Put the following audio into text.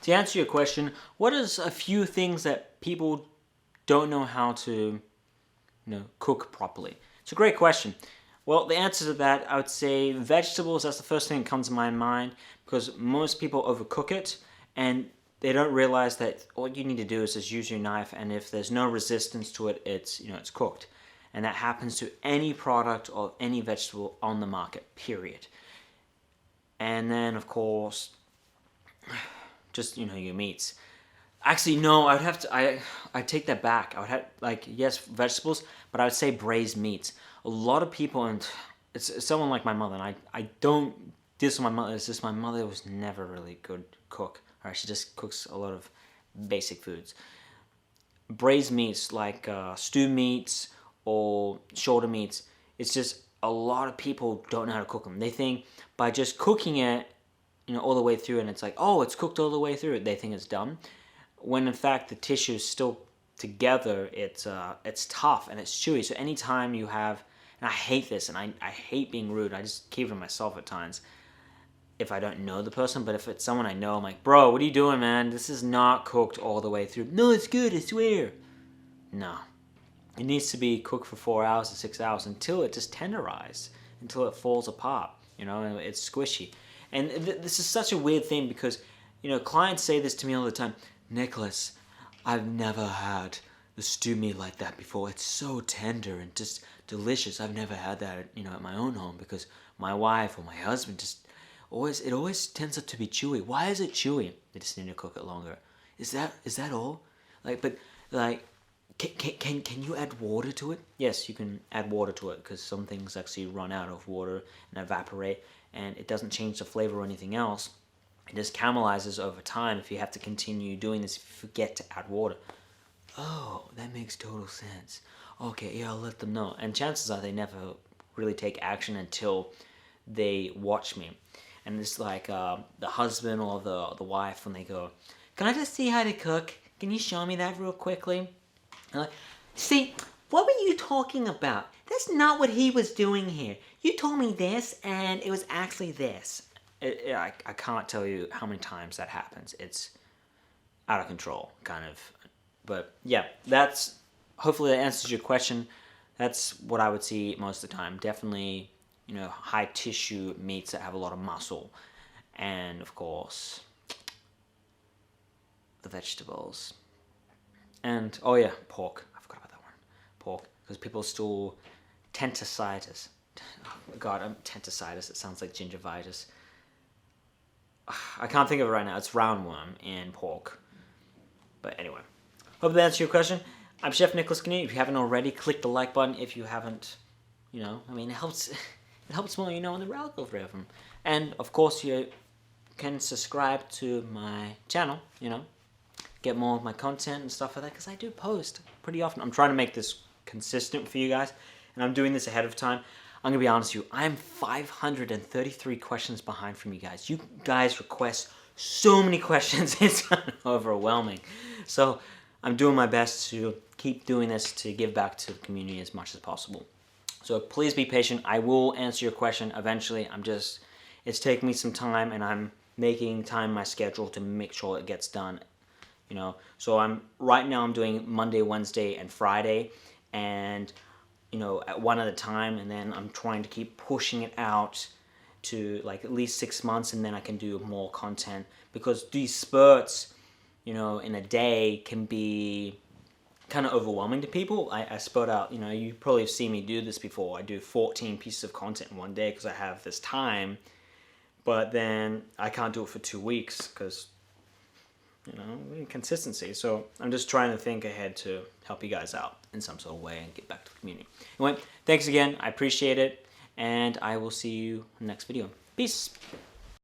To answer your question, what is a few things that people don't know how to, cook properly? It's a great question. Well, the answer to that, I would say vegetables, that's the first thing that comes to my mind, because most people overcook it and they don't realize that all you need to do is just use your knife, and if there's no resistance to it, it's cooked. And that happens to any product or any vegetable on the market, period. And then, of course, just your meats. Actually, no, I would have to. I take that back. I would have, like, yes, vegetables, but I would say braised meats. A lot of people, and it's someone like my mother, and I don't diss my mother. It's just my mother was never really good cook. Or she just cooks a lot of basic foods. Braised meats like stew meats or shoulder meats. It's just a lot of people don't know how to cook them. They think by just cooking it, all the way through, and it's like, oh, it's cooked all the way through, they think it's done. When in fact the tissue is still together, it's tough and it's chewy. So anytime you have, and I hate this, and I hate being rude, I just keep it to myself at times if I don't know the person, but if it's someone I know, I'm like, bro, what are you doing, man? This is not cooked all the way through. No, it's good, I swear. No. It needs to be cooked for 4 hours to 6 hours until it just tenderizes, until it falls apart, and it's squishy. And this is such a weird thing because, clients say this to me all the time. Nicholas, I've never had the stew meat like that before. It's so tender and just delicious. I've never had that, at my own home because my wife or my husband just always tends up to be chewy. Why is it chewy? They just need to cook it longer. Is that all? Can you add water to it? Yes, you can add water to it because some things actually run out of water and evaporate, and it doesn't change the flavor or anything else. It just caramelizes over time if you have to continue doing this if you forget to add water. Oh, that makes total sense. Okay, yeah, I'll let them know. And chances are they never really take action until they watch me. And it's like the husband or the wife when they go, can I just see how to cook? Can you show me that real quickly? And like, see, what were you talking about? That's not what he was doing here. You told me this, and it was actually this. I can't tell you how many times that happens. It's out of control, kind of. But yeah, hopefully that answers your question. That's what I would see most of the time. Definitely, high tissue meats that have a lot of muscle. And of course, the vegetables. And, oh yeah, pork. I forgot about that one. Pork. Because people still tenticitis. Oh God, tenticitis. It sounds like gingivitis. I can't think of it right now. It's roundworm in pork. But anyway. Hope that answers your question. I'm Chef Nicolas Ganea. If you haven't already, click the like button. If you haven't, it helps. It helps more, in the algorithm. And of course, you can subscribe to my channel. Get more of my content and stuff like that because I do post pretty often. I'm trying to make this consistent for you guys, and I'm doing this ahead of time. I'm gonna be honest with you. I'm 533 questions behind from you guys. You guys request so many questions. It's overwhelming. So I'm doing my best to keep doing this to give back to the community as much as possible. So please be patient. I will answer your question eventually. It's taking me some time, and I'm making time in my schedule to make sure it gets done. So right now I'm doing Monday, Wednesday, and Friday, and at one at a time, and then I'm trying to keep pushing it out to like at least 6 months, and then I can do more content because these spurts, in a day can be kind of overwhelming to people. I spurt out, you probably have seen me do this before. I do 14 pieces of content in one day because I have this time, but then I can't do it for 2 weeks because consistency. So I'm just trying to think ahead to help you guys out in some sort of way and get back to the community. Anyway, thanks again. I appreciate it, and I will see you in the next video. Peace.